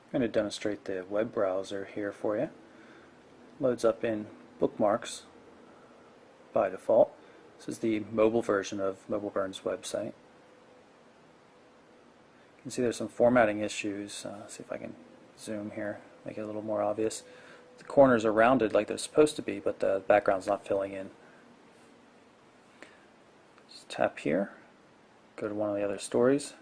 I'm going to demonstrate the web browser here for you. Loads up in Bookmarks by default. This is the mobile version of MobileBurn's website. You can see there's some formatting issues. See if I can zoom here, make it a little more obvious. The corners are rounded like they're supposed to be, but the background's not filling in. Just tap here, go to one of the other stories,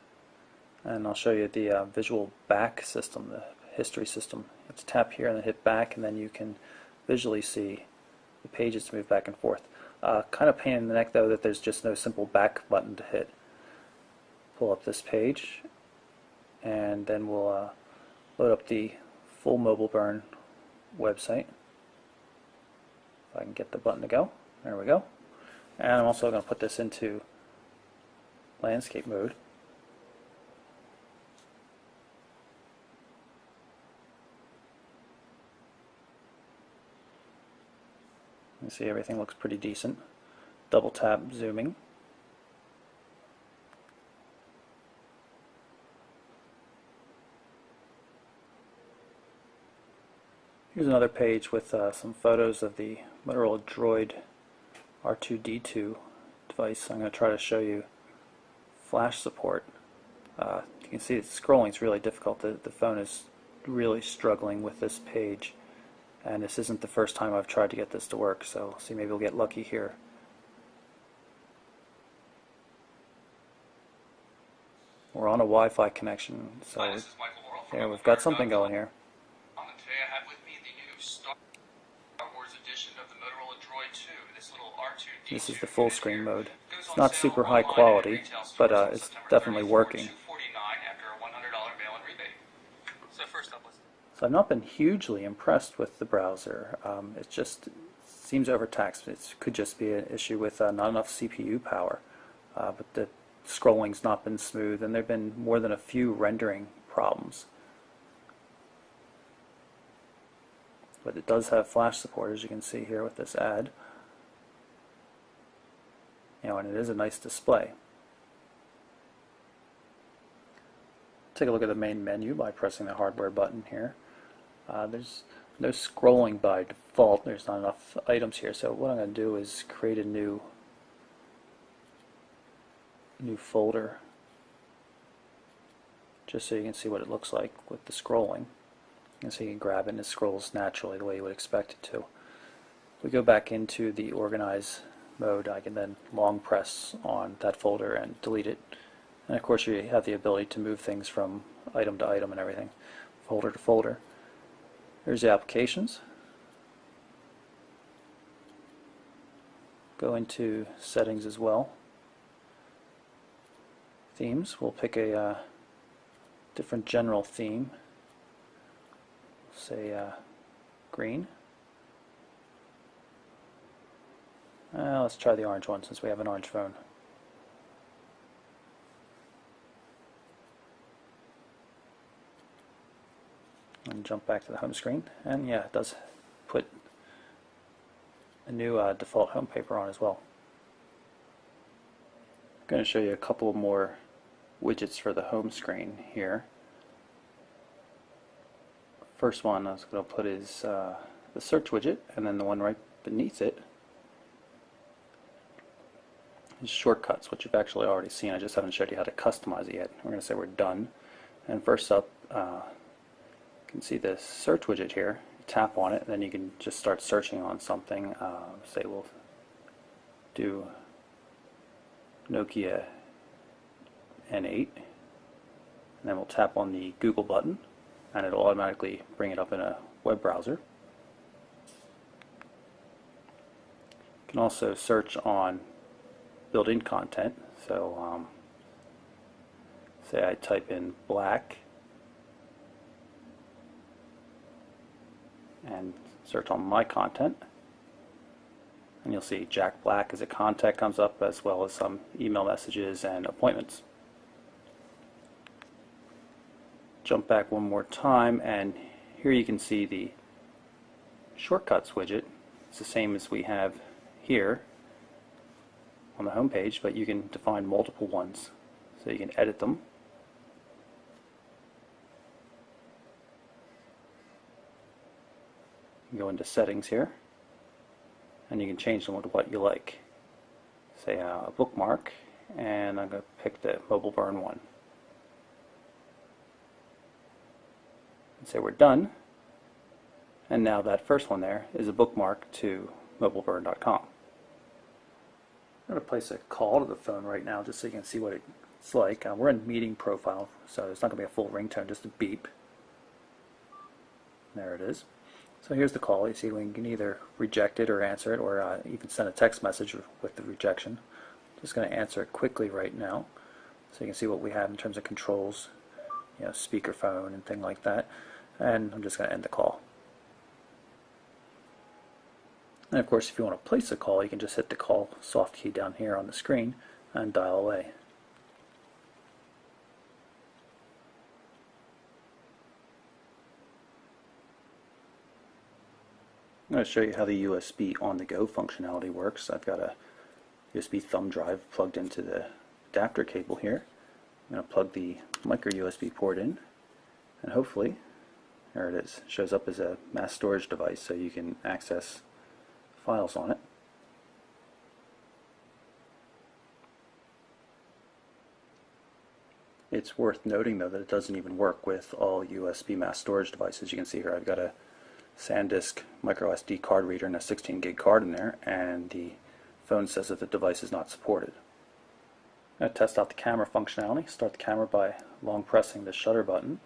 and I'll show you the visual back system, the history system. Let's tap here and then hit back, and then you can visually see the pages move back and forth. Kind of pain in the neck though that there's just no simple back button to hit. Pull up this page, and then we'll load up the full MobileBurn website. If I can get the button to go. There we go. And I'm also going to put this into landscape mode. You see everything looks pretty decent. Double tap zooming. Here's another page with some photos of the Motorola Droid R2-D2 device. I'm going to try to show you flash support. You can see scrolling is really difficult. The phone is really struggling with this page, and this isn't the first time I've tried to get this to work, so see, maybe we'll get lucky here. We're on a Wi-Fi connection, so yeah, we've got something going here. Today I have with me the new Star Wars edition of the Motorola Droid 2. This little R2-D2. This is the full screen mode. It's not super high quality, but it's definitely working. So I've not been hugely impressed with the browser. It just seems overtaxed. It could just be an issue with not enough CPU power. But the scrolling's not been smooth, and there have been more than a few rendering problems. But it does have flash support, as you can see here with this ad. And it is a nice display. Take a look at the main menu by pressing the hardware button here. There's no scrolling by default. There's not enough items here, so what I'm going to do is create a new folder just so you can see what it looks like with the scrolling. And so you can grab it and it scrolls naturally the way you would expect it to. If we go back into the organize mode, I can then long press on that folder and delete it. And of course you have the ability to move things from item to item and everything, folder to folder. Here's the applications. Go into settings as well. Themes, we'll pick a different general theme. Say green. Let's try the orange one since we have an orange phone. And jump back to the home screen, and yeah, it does put a new default home paper on as well. I'm going to show you a couple more widgets for the home screen here. First one I was going to put is the search widget, and then the one right beneath it is shortcuts, which you've actually already seen. I just haven't showed you how to customize it yet. We're going to say we're done. And first up, you can see the search widget here. Tap on it, and then you can just start searching on something. Say we'll do Nokia N8, and then we'll tap on the Google button, and it'll automatically bring it up in a web browser. You can also search on built-in content. So say I type in black and search on my content, and you'll see Jack Black as a contact comes up, as well as some email messages and appointments. Jump back one more time, and here you can see the shortcuts widget. It's the same as we have here on the home page, but you can define multiple ones, so you can edit them. You go into settings here, and you can change them to what you like. Say a bookmark, and I'm going to pick the Mobile Burn one. And say we're done, and now that first one there is a bookmark to mobileburn.com. I'm going to place a call to the phone right now just so you can see what it's like. We're in meeting profile, so it's not going to be a full ringtone, just a beep. There it is. So here's the call. You see we can either reject it or answer it, or even send a text message with the rejection. Just going to answer it quickly right now so you can see what we have in terms of controls, speakerphone and thing like that. And I'm just going to end the call. And of course, if you want to place a call, you can just hit the call soft key down here on the screen and dial away. I'm going to show you how the USB on-the-go functionality works. I've got a USB thumb drive plugged into the adapter cable here. I'm going to plug the micro USB port in, and hopefully, there it is. It shows up as a mass storage device so you can access files on it. It's worth noting though that it doesn't even work with all USB mass storage devices. You can see here I've got a SanDisk micro SD card reader and a 16 gig card in there, and the phone says that the device is not supported. I'm going to test out the camera functionality. Start the camera by long pressing the shutter button.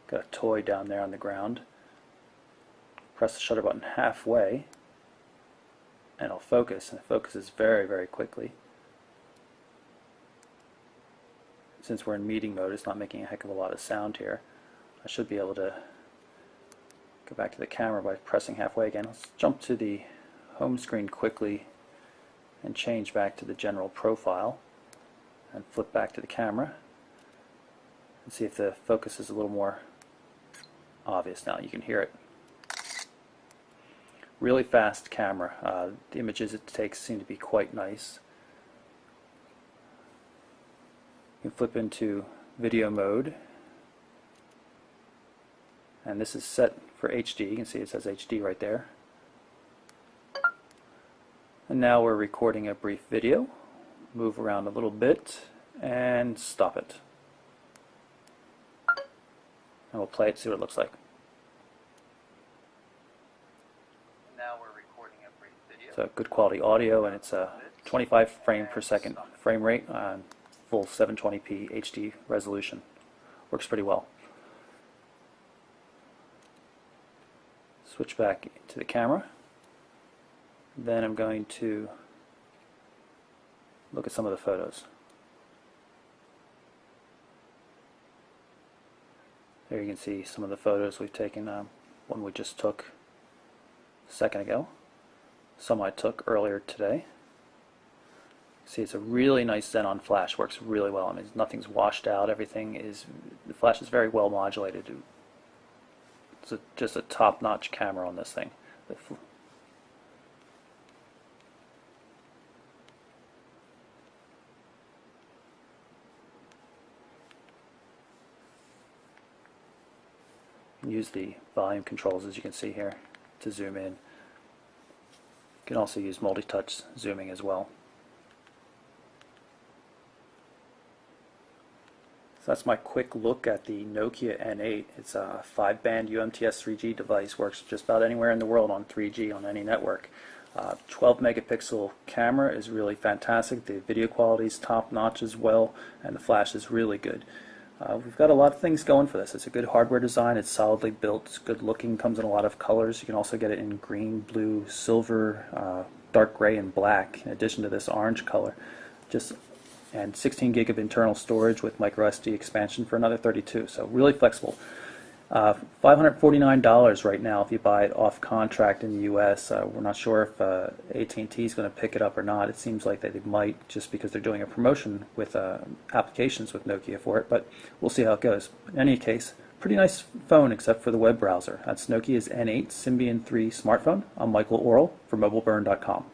Got a toy down there on the ground. Press the shutter button halfway and it'll focus, and it focuses very, very quickly. Since we're in meeting mode, it's not making a heck of a lot of sound here. I should be able to go back to the camera by pressing halfway again. Let's jump to the home screen quickly and change back to the general profile and flip back to the camera and see if the focus is a little more obvious now. You can hear it. Really fast camera. The images it takes seem to be quite nice. You can flip into video mode, and this is set for HD. You can see it says HD right there. And now we're recording a brief video. Move around a little bit and stop it. And we'll play it, see what it looks like. Now we're recording a brief video. It's a good quality audio, and it's a 25 frame per second frame rate on full 720p HD resolution. Works pretty well. Switch back to the camera. Then I'm going to look at some of the photos. There you can see some of the photos we've taken. One we just took a second ago. Some I took earlier today. See, it's a really nice Xenon flash. Works really well. I mean, nothing's washed out. The flash is very well modulated. It's just a top-notch camera on this thing. Use the volume controls, as you can see here, to zoom in. You can also use multi-touch zooming as well. So that's my quick look at the Nokia N8. It's a 5-band UMTS 3G device. Works just about anywhere in the world on 3G on any network. 12 megapixel camera is really fantastic. The video quality is top notch as well, and the flash is really good. We've got a lot of things going for this. It's a good hardware design. It's solidly built. It's good looking. Comes in a lot of colors. You can also get it in green, blue, silver, dark gray, and black. In addition to this orange color, and 16 gig of internal storage with micro SD expansion for another 32. So really flexible. $549 right now if you buy it off contract in the U.S. We're not sure if AT&T is going to pick it up or not. It seems like they might, just because they're doing a promotion with applications with Nokia for it, but we'll see how it goes. In any case, pretty nice phone except for the web browser. That's Nokia's N8 Symbian 3 smartphone. I'm Michael Orrell for MobileBurn.com.